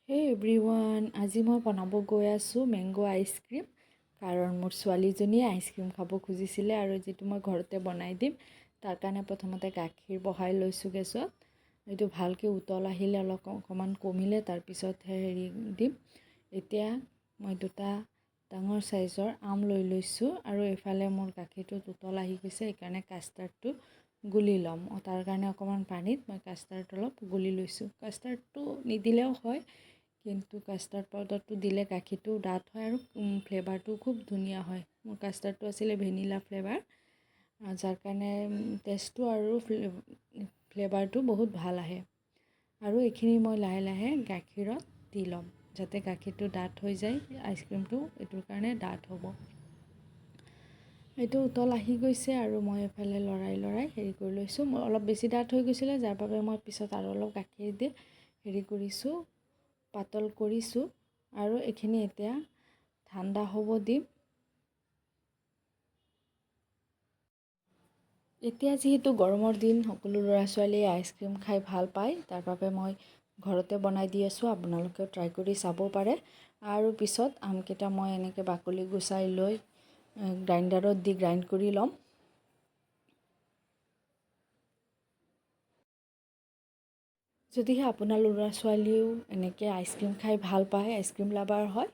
Hey everyone, আজি মই বনাব গৈ আছোঁ মেংগো আইচক্ৰীম কাৰণ মোৰ ছোৱালীজনীয়ে আইচক্ৰীম খাব খুজিছিলে আৰু যেটো মই ঘৰতে বনাই দিম তাৰ কাৰণে প্ৰথমতে গাখীৰ বহাই লৈছোঁ গেছত এইটো ভালকৈ উতল আহিলে অকমান কমিলে তাৰ পিছত হেৰি দিম এতিয়া মই দুটা ডাঙৰ সাইজৰ আম লৈ লৈছোঁ আৰু এফালে মোৰ গাখীৰটো উতল আহি গৈছে এইকাৰণে কাষ্টাৰ্ডটো গুলি লম তাৰ কাৰণে অকমান পানীত মই কাষ্টাৰ্ড অলপ গুলি লৈছোঁ কাষ্টাৰ্ডটো নিদিলেও হয় কিন্তু কাষ্টাৰ্ড পাউডাৰটো দিলে গাখীৰটো ডাঠ হয় আৰু ফ্লেভাৰটো খুব ধুনীয়া হয় মোৰ কাষ্টাৰ্ডটো আছিল ভেনিলা ফ্লেভাৰ যাৰ কাৰণে টেষ্টটো আৰু ফ্লেভাৰটো বহুত ভাল আহে আৰু এইখিনি মই লাহে লাহে গাখীৰত দি লম যাতে গাখীৰটো ডাঠ হৈ যায় আইচক্ৰীমটো এটোৰ কাৰণে ডাঠ হ'ব এইটো উতল আহি গৈছে আৰু মই এফালে লৰাই হেৰি কৰি লৈছোঁ মই অলপ বেছি ডাঠ হৈ গৈছিলে যাৰ বাবে মই পিছত আৰু অলপ গাখীৰ দি হেৰি কৰিছোঁ পাতল কৰিছোঁ আৰু এইখিনি এতিয়া ঠাণ্ডা হ'ব দিম এতিয়া যেহেতু গৰমৰ দিন সকলো ল'ৰা ছোৱালীয়ে আইচক্ৰীম খাই ভাল পায় তাৰ বাবে মই ঘৰতে বনাই দি আছোঁ আপোনালোকেও ট্ৰাই কৰি চাব পাৰে আৰু পিছত আমকেইটা মই এনেকৈ বাকলি গুচাই লৈ গ্ৰাইণ্ডাৰত দি গ্ৰাইণ্ড কৰি ল'ম যদিহে আপোনাৰ ল'ৰা ছোৱালীও এনেকৈ আইচক্ৰীম খাই ভাল পায় আইচক্ৰীম লাভাৰ হয়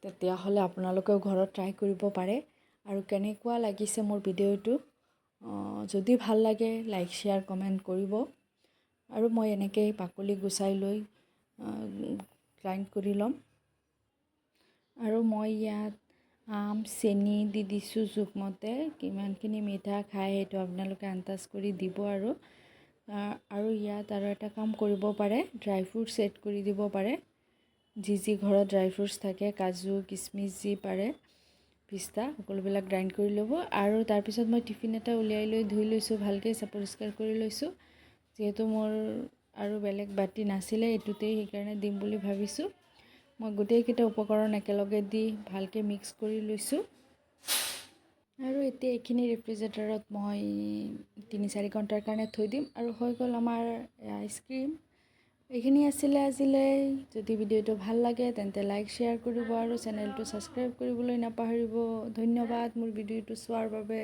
তেতিয়াহ'লে আপোনালোকেও ঘৰত ট্ৰাই কৰিব পাৰে আৰু কেনেকুৱা লাগিছে মোৰ ভিডিঅ'টো যদি ভাল লাগে লাইক শ্বেয়াৰ কমেণ্ট কৰিব আৰু মই এনেকৈ বাকলি গুচাই লৈ গ্ৰাইণ্ড কৰি ল'ম আৰু মই ইয়াত আম চেনি দি দিছোঁ জোখমতে কিমানখিনি মিঠা খায় সেইটো আপোনালোকে আন্দাজ কৰি দিব আৰু ইয়াত আৰু এটা কাম কৰিব পাৰে ড্ৰাই ফ্ৰুটছ এড কৰি দিব পাৰে যি ঘৰত ড্ৰাই ফ্ৰুটছ থাকে কাজু কিচমিচ যি পাৰে পিস্তা সকলোবিলাক গ্ৰাইণ্ড কৰি ল'ব আৰু তাৰপিছত মই টিফিন এটা উলিয়াই লৈ ধুই লৈছোঁ ভালকৈ পৰিষ্কাৰ কৰি লৈছোঁ যিহেতু মোৰ আৰু বেলেগ বাটি নাছিলে এইটোতেই সেইকাৰণে দিম বুলি ভাবিছোঁ মই গোটেইকেইটা উপকৰণ একেলগে দি ভালকৈ মিক্স কৰি লৈছোঁ আৰু এতিয়া এইখিনি ৰেফ্ৰিজাৰেটৰত মই 3-4 ঘণ্টাৰ কাৰণে থৈ দিম আৰু হৈ গ'ল আমাৰ আইচক্ৰীম এইখিনি আছিলে আজিলৈ যদি ভিডিঅ'টো ভাল লাগে তেন্তে লাইক শ্বেয়াৰ কৰিব আৰু চেনেলটো ছাবস্ক্ৰাইব কৰিবলৈ নাপাহৰিব ধন্যবাদ মোৰ ভিডিঅ'টো চোৱাৰ বাবে